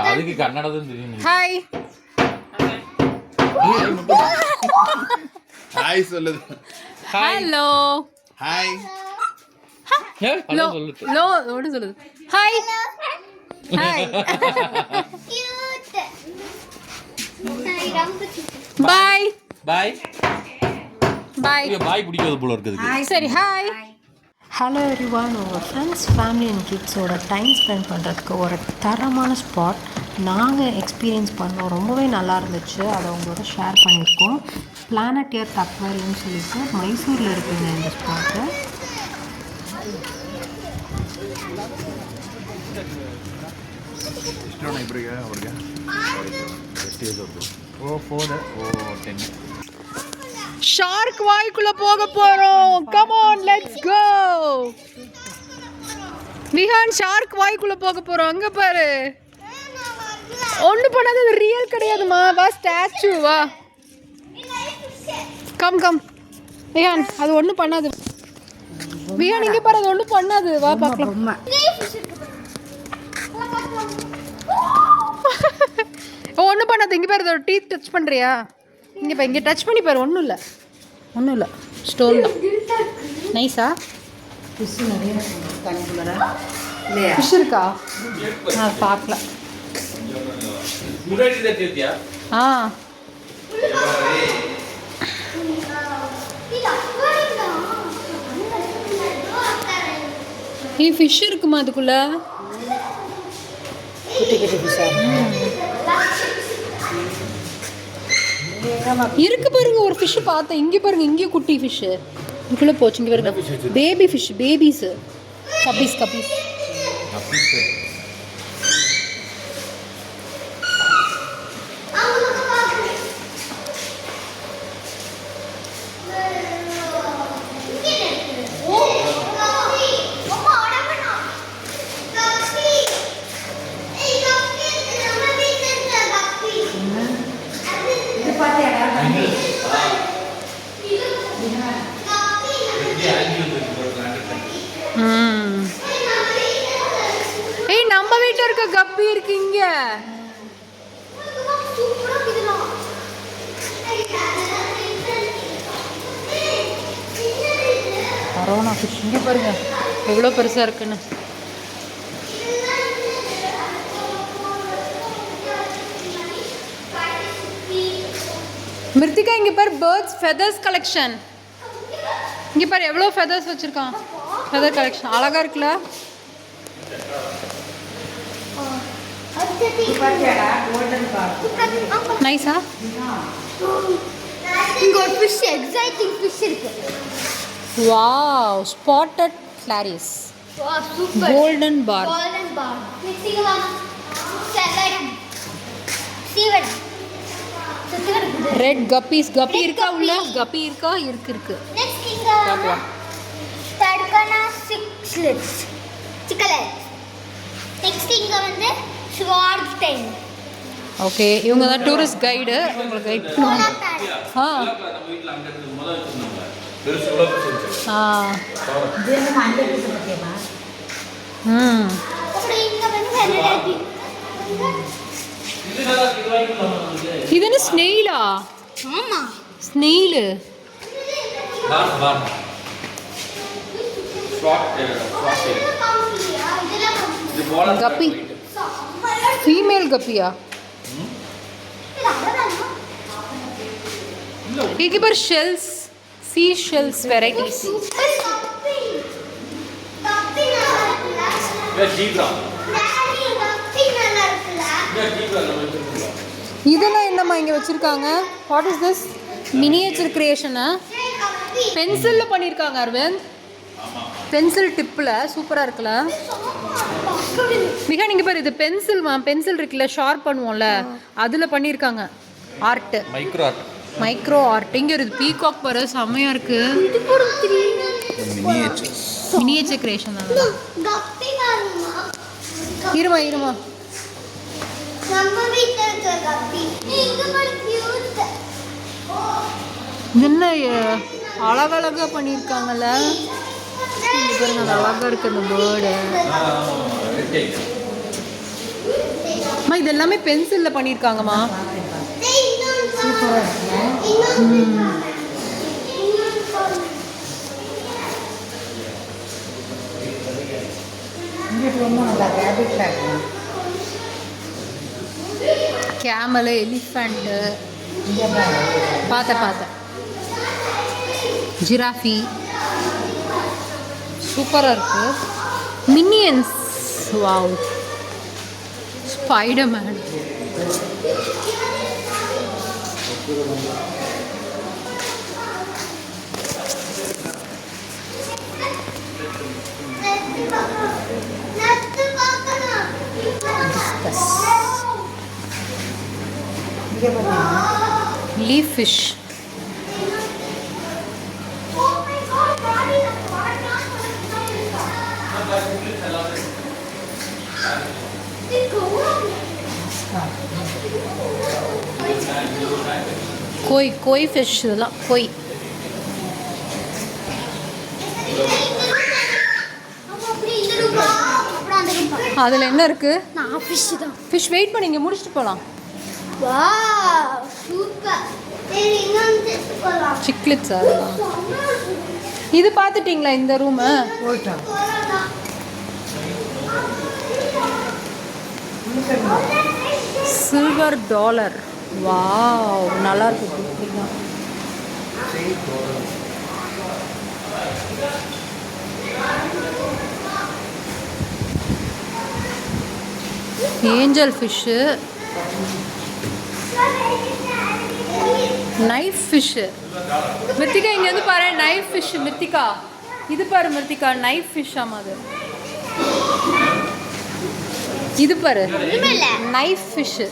அதுக்கு கன்னடம் தான் தெரியும். ஹாய் ஹாய் சொல்லுது. ஹலோ ஹாய் லோ லோ ஓடு சொல்லுது. Hi hi bye bye bye bye பிடிக்காது போல இருக்குது. சரி ஹாய். ஹலோ எவ்ரிவான், உங்கள் ஃப்ரெண்ட்ஸ் ஃபேமிலி அண்ட் கிட்ஸோட டைம் ஸ்பெண்ட் பண்ணுறதுக்கு ஒரு தரமான ஸ்பாட் நாங்கள் எக்ஸ்பீரியன்ஸ் பண்ணோம். ரொம்பவே நல்லா இருந்துச்சு. அதை உங்களோட ஷேர் பண்ணியிருக்கோம். பிளானட் எர்த் அக்வாரியம்னு சொல்லிட்டு மைசூரில் இருக்குங்க இந்த ஸ்பாட்டு. ஷார்க் வாய்க்குள்ள போக போறோம். Come on let's go. Vihaan shark வாய்க்குள்ள போக போறோம். அங்க பாரு. ஒண்ணு பண்ணாது, அது ரியல் கிடையாதுமா. வா ஸ்டாச்சு வா. கம் கம் விஹான், அது ஒண்ணு பண்ணாது. விஹான் இங்க பாரு, அது ஒண்ணு பண்ணாது. வா பார்க்கலாம். ஒண்ணு பண்ணாது. இங்க பாரு, அதோட டீத் டச் பண்றியா? இங்கே இப்போ இங்கே டச் பண்ணி பாரு. ஒன்றும் இல்லை ஸ்டோன் தான். நைஸா? ஃபிஷ் நிறைய ஃபிஷ் இருக்கா? நான் பார்க்கல. ஆ ஃபிஷ் இருக்குமா அதுக்குள்ள? இருக்கு பாருங்க, ஒரு ஃபிஷ் பார்த்தேன். இங்கே பாருங்க, இங்கே குட்டி ஃபிஷ் இதுக்குள்ளே போச்சு. இங்கே பாருங்க, baby fish, babies, guppies guppies. ஏய், நம்ம வீட்டில் இருக்க கப்பி இருக்கு இங்க. கரோனா ஃபிஷ் இங்கே பாருங்க எவ்வளோ பெருசா இருக்குன்னு. மிருத்திகா இங்க பாரு, பேர்ட்ஸ் ஃபெதர்ஸ் கலெக்ஷன். இங்க பாரு எவ்வளோ ஃபெதர்ஸ் வச்சிருக்கான். ஃபெதர் கலெக்ஷன் அழகா இருக்குல்ல? நைஸா? இங்க ஒரு ஃபிஷ், எக்ஸைட்டிங் ஃபிஷ் இருக்கு. வாவ், ஸ்பாட்டட் கிளாரிஸ், wow super. Golden bar, golden bar. Next இங்க வாங்க. செலடம். சீவடம். Red guppies. கப்பி இருக்கா உள்ள? கப்பி இருக்கா? இருக்கு. நெக்ஸ்ட் இங்க வாங்க. தட்கனா 6 lips. சிக்கலட். நெக்ஸ்ட் இங்க வந்து ஸ்வார்ட் டைம். ஓகே, இவங்க தான் டூரிஸ்ட் கைடு. உங்களுக்கு கைட் பண்ணுவாங்க. ஆ அப்புறம் இங்க வந்து வெனடாபி. இது என்ன ஸ்னெயிலா? ஆமா, ஸ்னெயிலு. கப்பி, ஃபீமேல் கப்பியா? இங்க பாரு ஷெல்ஸ், சீ ஷெல்ஸ் வெரைட்டிஸ். இதெல்லாம் என்னம்மா இங்கே வச்சுருக்காங்க? What is this? மினியேச்சர் கிரியேஷனா? பென்சிலில் பண்ணியிருக்காங்க அரவிந்த். பென்சில் டிப்பில் சூப்பராக இருக்குல்ல? மிக நீங்கள் பாரு, இது பென்சில்மா. பென்சில் இருக்குல்ல, ஷார்ப் பண்ணுவோம்ல, அதில் பண்ணியிருக்காங்க ஆர்ட்டு. Micro art. இங்கே ஒரு பீகாக் பாரு, செம்மையாக இருக்கு. மினியேச்சர் கிரியேஷன் தான். இருமா நம்ம வீட்ல இருக்க கப்பி. இங்க பாரு, கியூட். என்ன அழகழகா பண்ணியிருக்காங்கல்ல. அழகா இருக்கு அந்த பேர்டு. அம்மா இது எல்லாமே பென்சிலில் பண்ணியிருக்காங்கம்மா. சூப்பராக இருக்குங்க. இங்கிட்டு ரொம்ப நல்லா ரேபிட்ல இருக்குங்க. கேமலு, எலிஃபண்ட்டு பார்த்தேன். ஜிராஃபி சூப்பராக இருக்குது. Minions, wow. ஸ்பைடர்மேன். இங்கே பார்த்தீங்கன்னா லீஃப் ஃபிஷ். கோய் ஃபிஷ். இதெல்லாம் கோய். அதில் என்ன இருக்கு? நான் ஃபிஷ் தான். ஃபிஷ் வெயிட் பண்ணி இங்கே முடிச்சுட்டு போகலாம். Wow super. இன்னொன்று போலாம். சிக்லெட்ஸ் அதெல்லாம். இது பார்த்துட்டிங்களா இந்த ரூமு? போயிட்டோம். Silver dollar. வாவ் நல்லா இருக்கு. Angel fish, knife fish. Mrithika இங்கே வந்து பாரு, நைஃப் ஃபிஷ். மிர்த்திகா இது பாரு, மிர்த்திகா நைஃப் ஃபிஷ். ஆமாம் அது. இது பாரு நைஃப் ஃபிஷ்ஷு.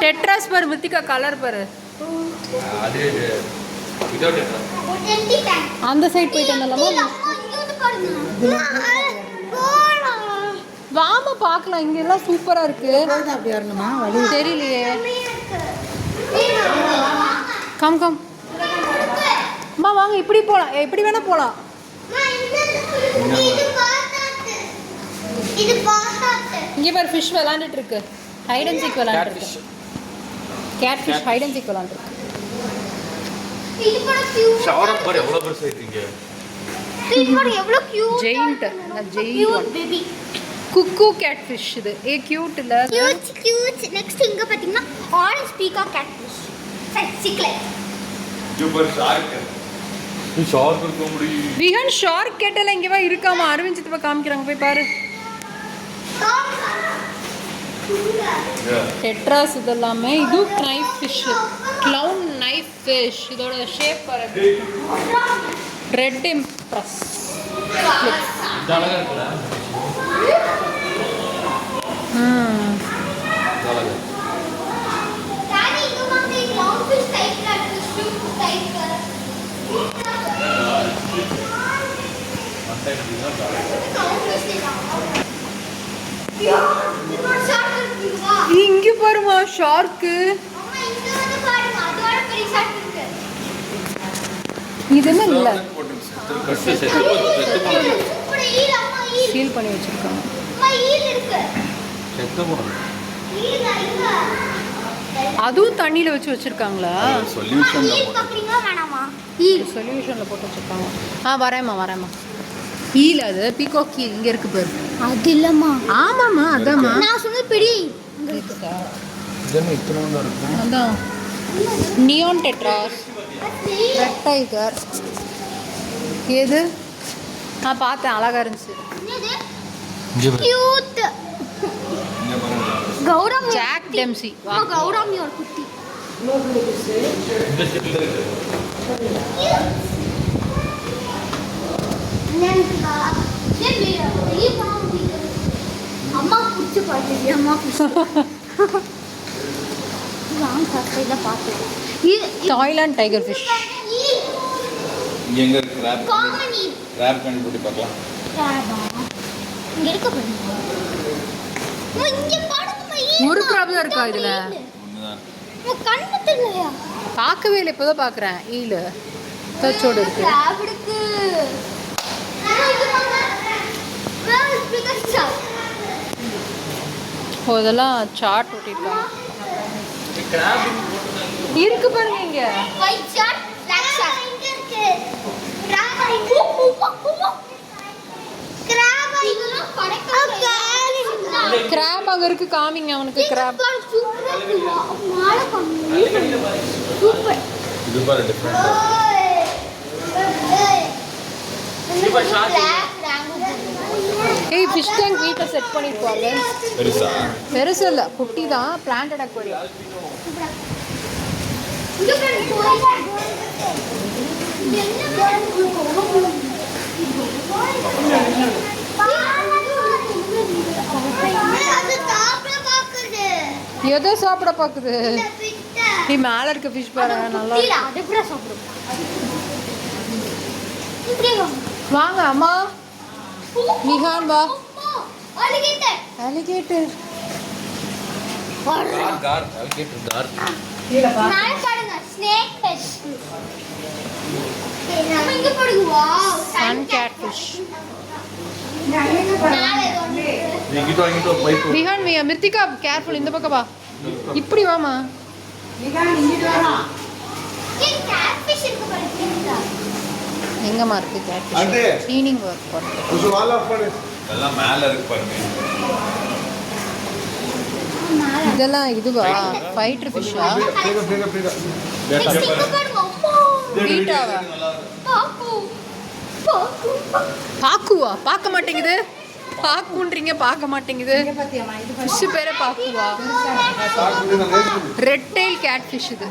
டெட்ராஸ் பாரு மிர்த்திகா, கலர் பாரு. அந்த சைட் போயிட்டு வந்தலாமா? வாமா பார்க்கலாம். இங்க எல்லாம் சூப்பரா இருக்கு. அப்படி வரணுமா? வழி தெரியலையே. கம் அம்மா வாங்க, இப்படி போகலாம், எப்படி வேணா போகலாம். இங்கே பாரு ஃபிஷ் விளாண்டுட்டு இருக்கு. ஹைட் அண்ட் சீக் விளாண்டுட்டு இருக்கு. Cat fish hide and seek விளாண்டுட்டு இருக்கு. ஷவரம் பாரு எவ்வளவு பெருசா இருக்கீங்க. எவ்வளவு கியூட். Giant baby. குக்கு கேட் ஃபிஷ். இது ஏ கியூட் இல்ல? கியூட். நெக்ஸ்ட் இங்க பாத்தீங்கன்னா orange peacock cat fish. Cichlid. Super shark. Shark இருக்க முடியும். விஹன் ஷார்க் கேட்டல இங்க வா இருக்காமா. அரவிந்த் சித்தப்பா காமிக்கிறாங்க, போய் பாரு. டெட்ராஸ் இதெல்லாமே. இது knife fish, clown knife fish. இதோட ஷேப் பாருங்க. Red impress. அழகா இருக்குடா. டாடி இங்க வந்து க்ளவுன் ஃபிஷ் டைப்ல இருக்கு. ஸ்ட்ரிப் டைப்ல. இங்க பாருமா ஷார்க்கு. இது என்ன இல்ல சீல் பண்ணி வச்சிருக்காங்க. அதுவும் தண்ணியில வச்சு வச்சிருக்காங்களா? சொல்யூஷன்ல போட்டு வச்சிருக்காங்க. வரேம்மா. ஈல். அது பீகாக் ஈல். இங்க இருக்கு பாரு. அது இல்லம்மா. ஆமாம்மா அதாம்மா நான் சொன்னது பெரிய. அதான் நியான் டெட்ராஸ், ரெட் டைகர். ஏது நான் பார்த்தேன், அழகா இருந்துச்சு. கியூட். கௌரவ் ஜாக் டெம்சி. கௌரவ் ஒரு குட்டி. அம்மா பிடிச்சி பார்த்து அம்மா தாய்லாந்து டைகர் ஃபிஷ். எங்க கிராப் கிராப் கண்டுபிடி பார்க்கலாம். இங்க இருக்க பாருங்க. இங்க பாருங்க. ஒரு கிராப் தான் இருக்கா இதுல? ஒண்ணுதான். உங்க கண்ணு தெரியலையா? பார்க்கவே இல்லை, இப்போதான் பார்க்குறேன். ஈல் தச்சோடு இருக்கு. கிராப் இருக்கு. ஓ இதெல்லாம் சாட் ஒட்டிருக்காங்க. இருக்கு பாருங்க இங்க. White shot, black shot. இங்க இருக்கு. கிராப் இதெல்லாம் படைக்க கிராப் அங்க இருக்கு, காமிங்க அவனுக்கு கிராப். மாலை பண்ணு. சூப்பர். இது பாரு டிஃபரண்ட். ஏய் ஃபிஷ் டேங்க் வீட்டை செட் பண்ணிருப்பாங்க. பெருசா? பெருசு இல்ல, குட்டி தான். Planted aquarium. இங்க பாருங்க. அது சாப்பிட பாக்குது. எதை சாப்பிட பாக்குது? நீ மேல இருக்க ஃபிஷ் பாரு, நல்லா இருக்கு. அது கூட சாப்பிடும். வாங்க அம்மா. நிஹான் வா. Alligator. Alligator. Gar alligator gar. மேல பாருங்க, ஸ்னேக் ஃபிஷ். இங்க பாருங்க, வாவ், சன் கேட் ஃபிஷ். இங்கிட்ட பைப். நிஹான் மிர்த்திகா கேர்ஃபுல், இந்த பக்கம் வா. இப்படி வாமா. கேட் ஃபிஷ் இருக்கு பாருங்க. எங்கம்மா இருக்கு கேட் ஃபிஷ்? அது க்ளீனிங் ஒர்க் பண்ணுறேன். எல்லாம் மேல இருக்கு பாருங்க. இதெல்லாம் இதுவா? ஃபைட்டர் ஃபிஷ்ஷா? இங்க பாருங்க, அப்பா. பீட்டாவா? பாக்கு. பாக்கு. பாக்குவா? பார்க்க மாட்டேங்குது. பாக்குன்றீங்க, பார்க்க மாட்டேங்குது. ஃபிஷ் பேரே பாக்குவா? ரெட் டெயில் கேட் ஃபிஷ் இது.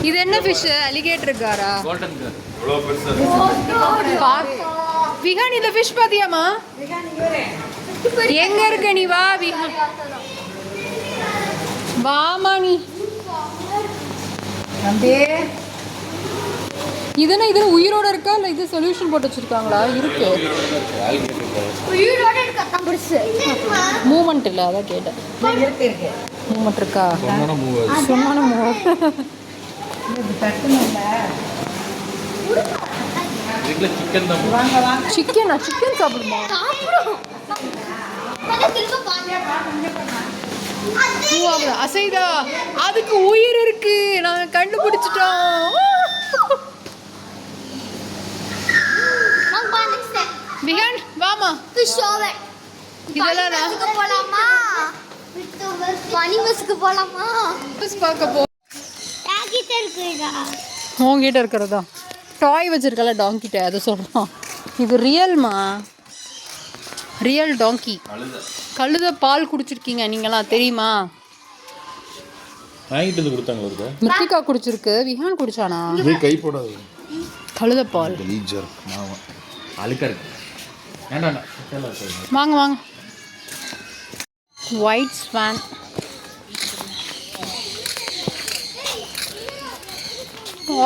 இது என்ன ஃபிஷ்? அலிகேட்டர் காரா? Golden car. இவ்வளவு பெருசா. விஹான் இந்த ஃபிஷ் பாத்தியாமா? எங்க இருக்க நீ? வா விஹான், வாமா நீ. இதுனா இது உயிரோட இருக்கா இல்ல இது சொல்யூஷன் போட்டு வச்சிருக்காங்களா? இருக்கு. உயிரோட இருக்க தம்புஸ். மூவ்மெண்ட் இல்ல, அதான் கேட்டேன். இருக்கு. மூவ்மெண்ட் இருக்கா? சொன்னான மூவ். சொன்னான மூவ். இதுல சிக்கன் தான். சிக்கனா? சிக்கன் சாப்பிடுமா? சாப்பிடும். அத திரும்ப பாருங்க. அசைதா, அதுக்கு உயிர் இருக்கு. நாங்க கண்டுபிடிச்சிட்டோம். நான் பாருங்க. விஹான் வாமா. Fish over. இதெல்லாம் பனிமஸ்க்கு போலாமா? பனிமஸ்க்கு போலாமா? ஃபிஷ் பார்க்க போ. டாகிட்ட இருக்குடா. உங்ககிட்ட இருக்கிறதா? டாய் வச்சிருக்கல டாங்கிட்ட, அதை சொல்கிறோம். இது ரியல்மா? ரியல் டாங்கி. கழுத பால் குடிச்சிருக்கீங்க நீங்களாம், தெரியுமா? வாங்கிட்டு வந்து கொடுத்தாங்களா இருக்கு? மிர்த்திகா குடிச்சிருக்கு. விஹான் குடிச்சானா? இது கை போடாது. கழுத பால். லீஜர் மாமா அழுக்கா இருக்கு. வேண்டாம் வாங்க வாங்க. White swan.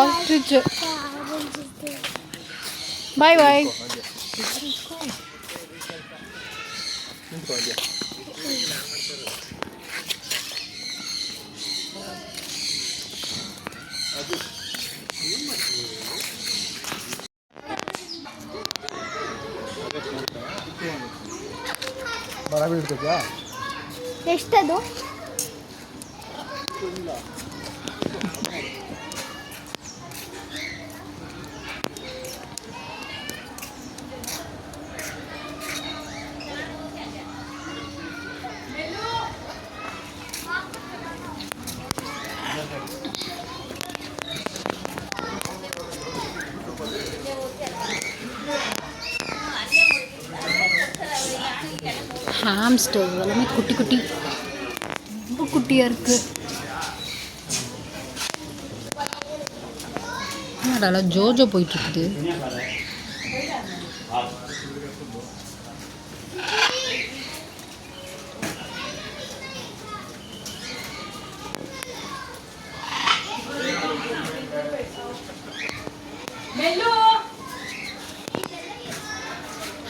Ostrich. Bye bye. ಎಷ್ಟದು? ஹாம்ஸ்டர் எல்லாமே குட்டி குட்டி, ரொம்ப குட்டியாக இருக்குது. என்னடா ஜோஜோ போயிட்டுருக்குது.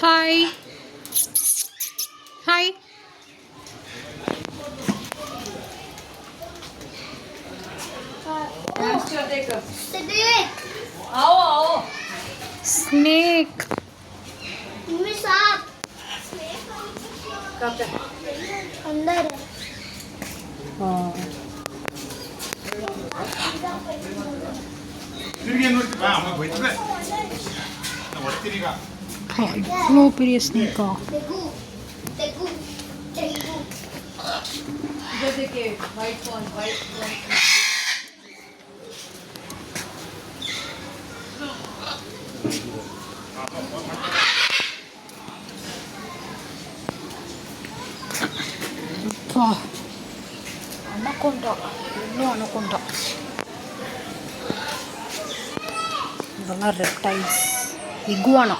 Hi hi. Snake. Miss up. अंदर है. இவ்வளோ பெரிய ஸ்னேக்கா? देखो देखो देखो. அனகொண்டா, இன்னும் அனகொண்டா. இதெல்லாம் reptiles. Iguana.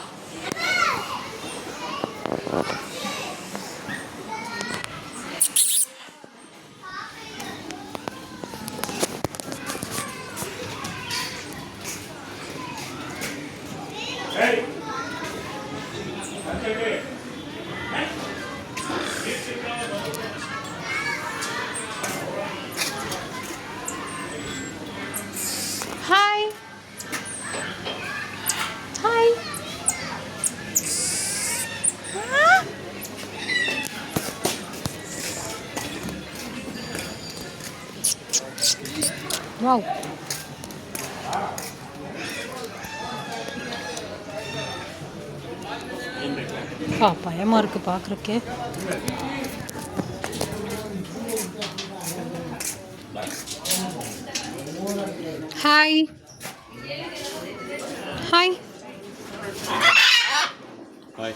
Hi hi. Wow. பயமாக இருக்குது பார்க்குறக்கே. Hi hi. Bye.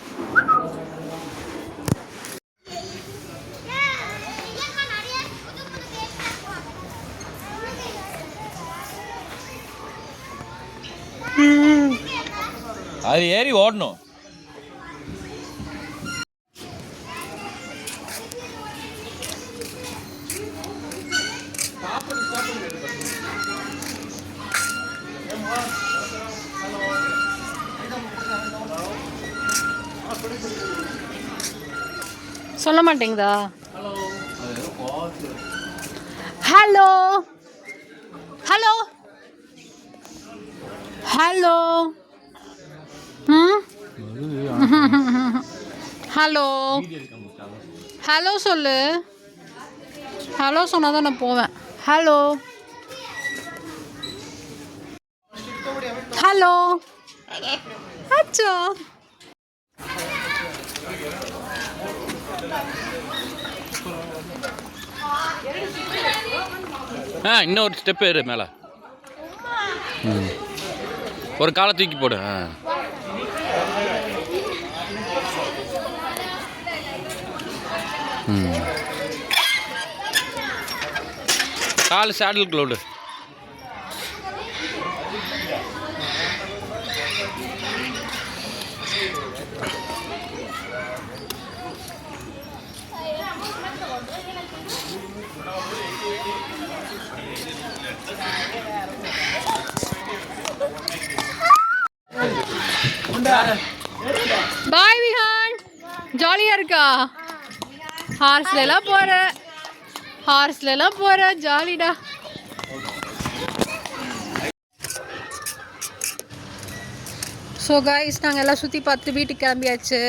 அது ஏறி ஓடணும். சொல்ல மாட்டேங்குதா? Hello hello hello. Hello hello சொல்லு. ஹலோ சொன்னால் தான் நான் போவேன். Hello hello. அச்சோ. இன்னொரு ஸ்டெப் ஏறு மேலே. ஒரு காலை தூக்கி போடு. கால் சேடலுக்குள்ள விடு. பாய் விஹான். ஜாலியாக இருக்கா? ஹார்ஸ்லாம் போகிற ஜாலிடா. ஸோ காய்ஸ், நாங்கள் எல்லாம் சுற்றி பார்த்து வீட்டுக்கு கிளம்பியாச்சு.